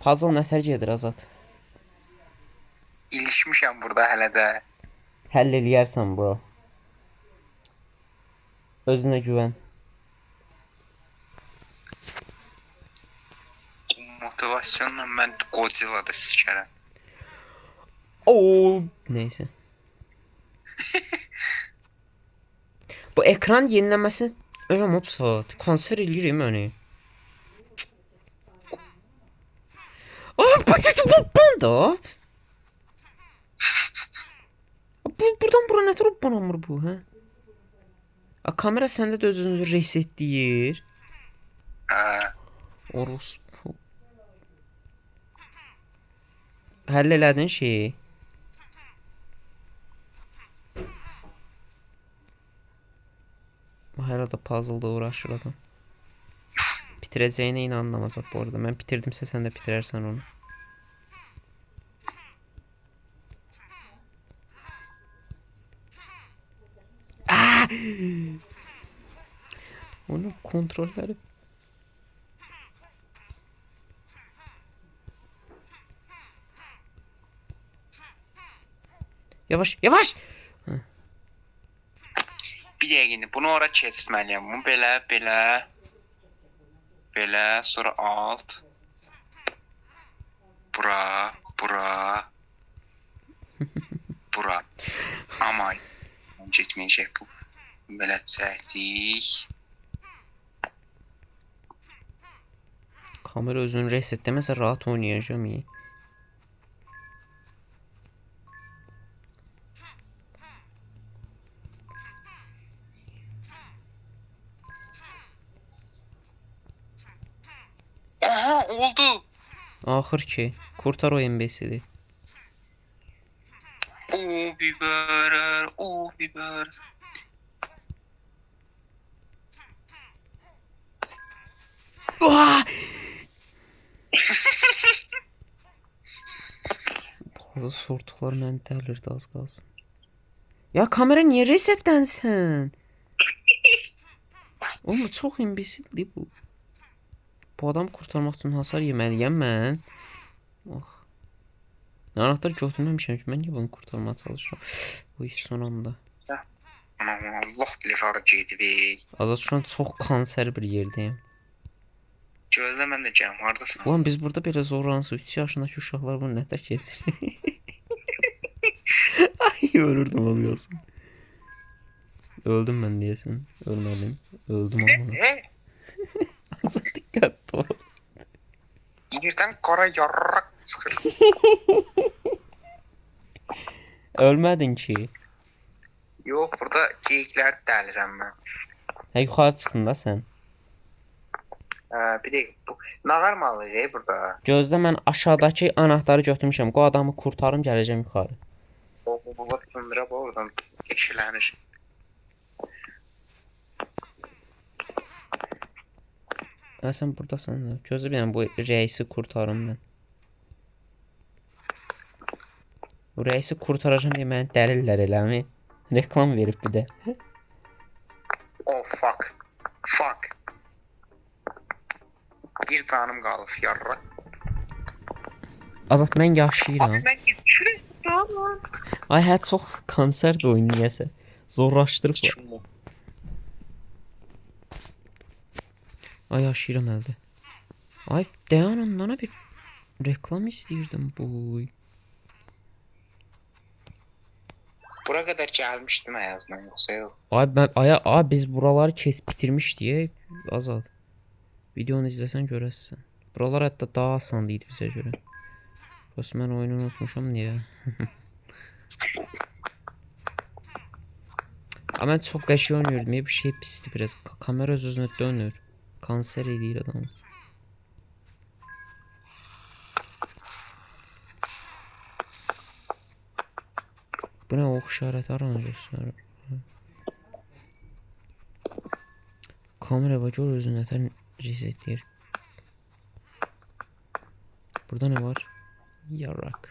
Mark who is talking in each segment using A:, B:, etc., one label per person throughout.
A: Puzzle nətər gedir Azad?
B: İlişmişəm burada hələ də.
A: Həll eləyərsən bro. Özünə güvən.
B: Motivasyonla mən Godzilla'da sikərəm.
A: Oo, neyse. Bu ekran yeniləməsini öləm opsat. Kanser eləyir məni. Bu da. Buradan bura nə tərəf banamır bu, hə? Kamera səndə də özünü resetləyir. Orospu. Həll elədin şeyi. Hələ də puzzle-da uğraşır adam. Bitirəcəyinə inanmam Azad bu arada. Mən bitirdimsə sən də bitirərsən onu. Onun kontrolləri. Yavaş, yavaş.
B: Bir dəqiqə, bunu ora keçməliyəm. Bunu belə. Belə, sonra alt. Bura. Amma getməyəcək bu. Belə çəkdik.
A: Kamera özünü resetləməsə rahat oynayacağım iyi.
B: Aha, oldu.
A: Axır ki, kurtar o imbesili.
B: O biber.
A: Bazı sortuklar məni dəlirdi az qalsın. Ya kamera niyə resetlənsən? Oğlum çox imbesildir bu. Bu adam kurtarmaq üçün hasar yeməliyəm mən. Oh. Anahtar götürməmişəm ki, mən niyə bunu kurtarmaya çalışıram? Bu iş son anda.
B: Allah bilir hara gedib.
A: Azad şu an çox kanser bir yerdəyim.
B: Gözlə mən də gələm, hardasan?
A: Ulan biz burada belə zorlansın. 3 yaşındakı uşaqlar bunu nətər keçir? Ay yorurdum oluyorsun. Öldüm ben diyesin. Ölmedim. Öldüm ama. Azad dikkatli ol.
B: Yerdən qara yarraq çıxır.
A: Ölmedin ki.
B: Yox, burada geyikləri dəlirəm mən.
A: Ha yuxarı çıxdın da sən.
B: Bir dəqiqə, bu nağar malıdır burada.
A: Gözlə mən aşağıdakı anahtarı götürmüşəm. O adamı kurtarım gələcəm yuxarı.
B: Baba tundura oradan eşələnir.
A: Ha sen buradasın. Gözlə bilən bu reisi kurtarım mən. Bu reisi kurtaracağım deyə məni dəlillər eləmi? Reklam verib bir də.
B: Oh fuck. Bir canım qalıb, yarraq.
A: Azad mən yaşayıram.
B: Mən yaşayıram.
A: Ay hə çox kanser də oyun niyəsə. Zorlaşdırıb. Ay yaşayıram əldə. Ay dayan ondan bir reklam istəyirdim bu.
B: Bura qədər gəlmişdin ayazdan yoxsa yox?
A: Ay biz buraları bitirmişdik Azad. Videonu izləsən görəsən. Buralar hətta daha asan idi bizə görə. Bəs mən oyunu unutmuşam niyə? Amma mən çox qəşəng oynuyordum. Bir şey pisdir biraz. Kamera özünə dönür. Kanser edir adamı. Bu nə ox işarəti aranacaq. Kamera var gör özünə nətər resetləyir. Burada ne var? Yarrak.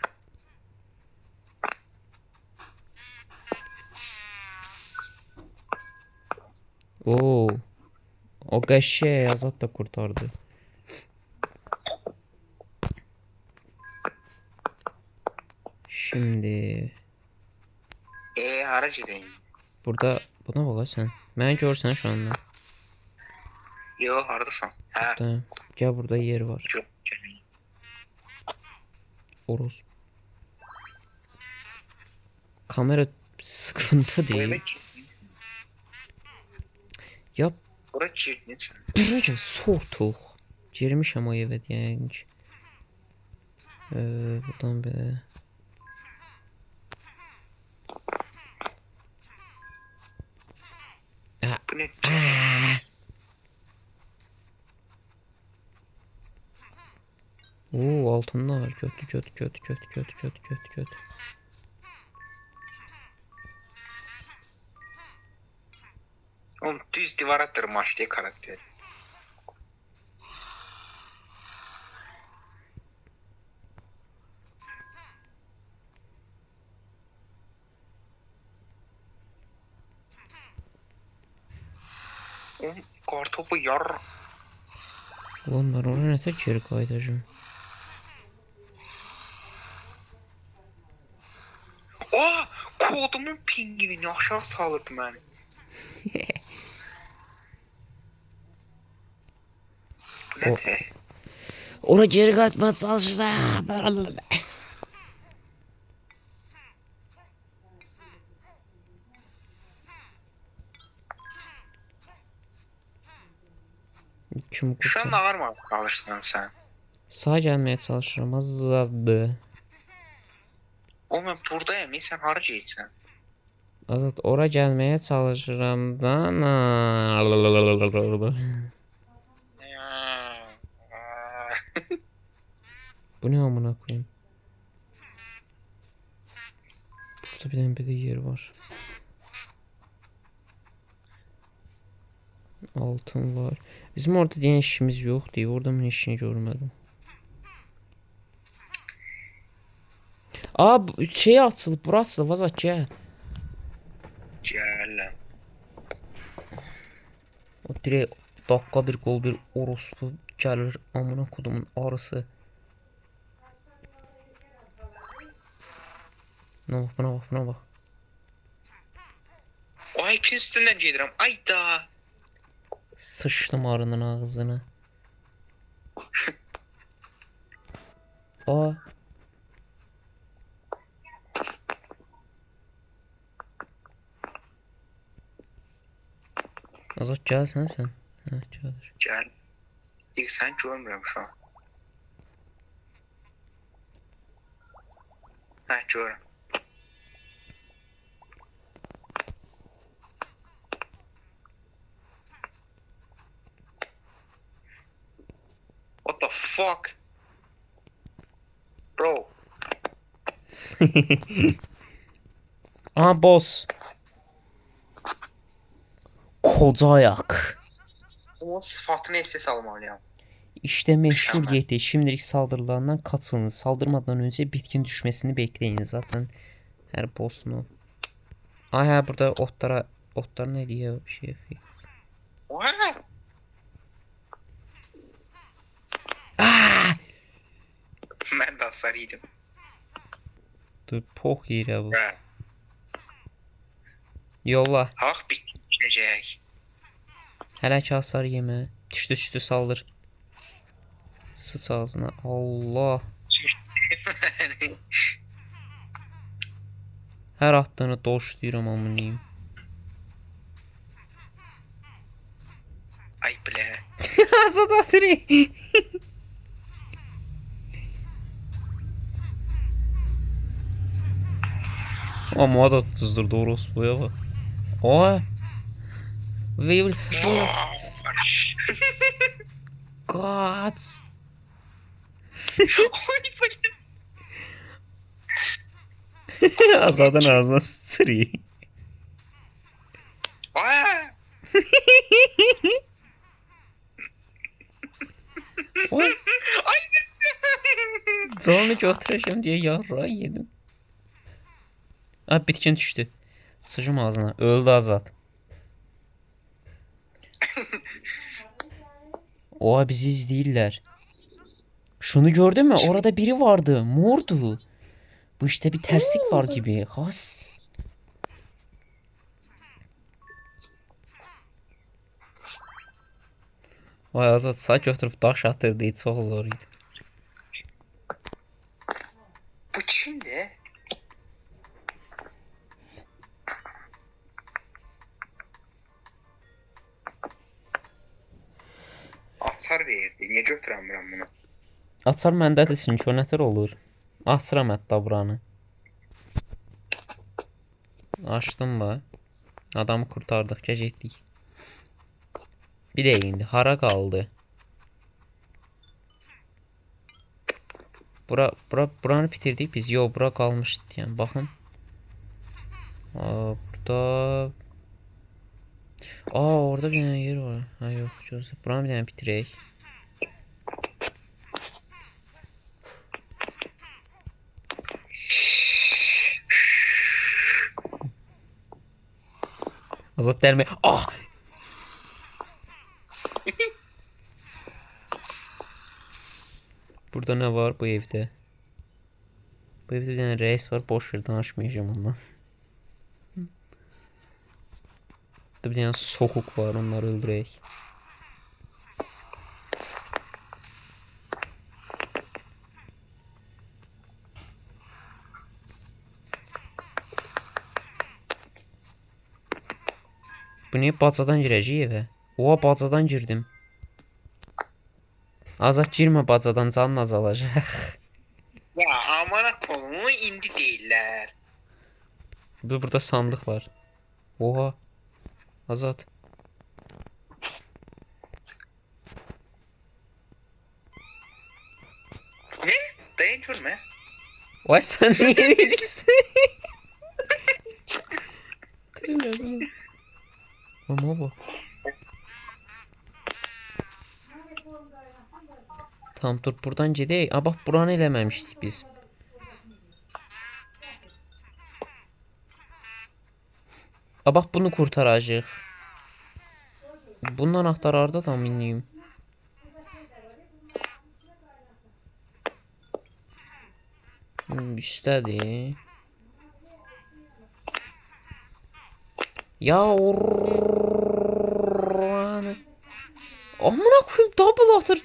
A: Oo. O qəşəng Azad da kurtardı. Şimdi
B: Hara gedeyim?
A: burada buna bak ha sen. Məni görsən şu anda.
B: Yo, hardasan? Hə,
A: Burada. Gel burada yer var.
B: çox.
A: Oruz. Kamera sıkıntı
B: Bu
A: değil.
B: evə
A: Ya
B: bura girməyəcəm.
A: buraya soğutuq. Girmişəm o evə deyəng. Buradan belə.
B: Bu nə?
A: Oo altınlar. Göt.
B: Oğlum düz divara dırmaşdı karakter. Oğlum kartopu yar.
A: Ulan ben oraya nətər geri qayıdacağım?
B: Aa, kodumun pingvini aşağı salırdı məni. Bu
A: O-
B: nədir?
A: Ora geri qayıtmaya çalışıram. Kim
B: Şu an
A: qurtar?
B: ağırma kalırsan sen.
A: Sağ gəlməyə çalışıram. Azaddır.
B: Oğlum ben buradayım. Sen hara geysən?
A: Azad ora gəlməyə çalışıram da. Bu ne amına koyayım? Burada bir de yer var. Altın var. Bizim orada deyən işimiz yoxdur. Orada mən işini görmədim. Aa şey açılıb, bura açılıb. Azad gəl.
B: Gələm.
A: O direkt dakika bir gol bir orospu gəlir amına kodumun arısı. Buna bak.
B: Ay ipin üstündən gedirəm. Ay da.
A: Sıçtım arının ağzına. Aa. Azad gəlsən sen. Hə, gəlir.
B: Gəl. Sən görmürəm şu an. Hə, görürəm. What the fuck? Bro.
A: Aha boss. Koca ayak.
B: O sıfatını SS almalıyam.
A: İşte meşhur
B: Mükemmel.
A: yeti. Şimdilik saldırılarından kaçının. Saldırmadan önce bitkin düşmesini bekleyin. Zaten her boss'un o. Aha burada otlar ne diye bir şey yapıyor.
B: Oha!
A: Aa!
B: Mən də hasar yedim.
A: Dur pox yerə bu.
B: Hə.
A: Yolla.
B: Haq bitməyəcək.
A: Hələ ki hasar yemə. Düşdü saldır. Sıç ağzına. Allah. Hər attığını doşlayıram amınıyım.
B: Ay bilə.
A: Azad atırı. Ama da tuzdurdu orospuya bak. Oha. Ve kaç.
B: Oy bilə.
A: Azadın ağzına sıçrıyor.
B: Aa!
A: Oy.
B: Ay.
A: Canını götüreceğim diye yarra yedim. Abi bitkin düştü. Sıçım ağzına. Öldü Azad. Oha bizi izləyirlər. Şunu gördün mü? Orada biri vardı. Mordu. Bu işte bir terslik var gibi. Has. Vay Azat saç oturup daş atırdı. Çok zor idi.
B: Bu kimdir? Açar verdi. Niyə götürəmirəm bunu?
A: Açar məndədir sinkronatör olur. Açıram hətta buranı. Açdım da. Adamı kurtardık. Getdik. Bir de indi. Hara kaldı? Buranı bitirdik biz. Yo, bura kalmışdı yani. Bakın. Burada. Orada bir tane yer var. Ha yok. Buranı bir tane bitirek. Azat derme. Burada ne var bu evde? Bu evde bir tane reis var. Boş ver, danışmayacağım ondan. Burada bir tane sokuk var. Onları öldürek. Bu niye bacadan gireceği eve? Oha, bacadan girdim. Azat girme bacadan, canın azalacak.
B: Ya amına koyayım indi deyirlər.
A: Burada sandık var. Oha. Azat.
B: Ne? Dayan görmə.
A: Vay sen niye verirsin? Ama bak. Tamam dur buradan gidelim. Bak buranı eləməmişdik biz. Bak bunu kurtaracağıq. Bundan anahtar harda tam minliyim. Üstədir. Ya oranı. Amına koyayım, double atır.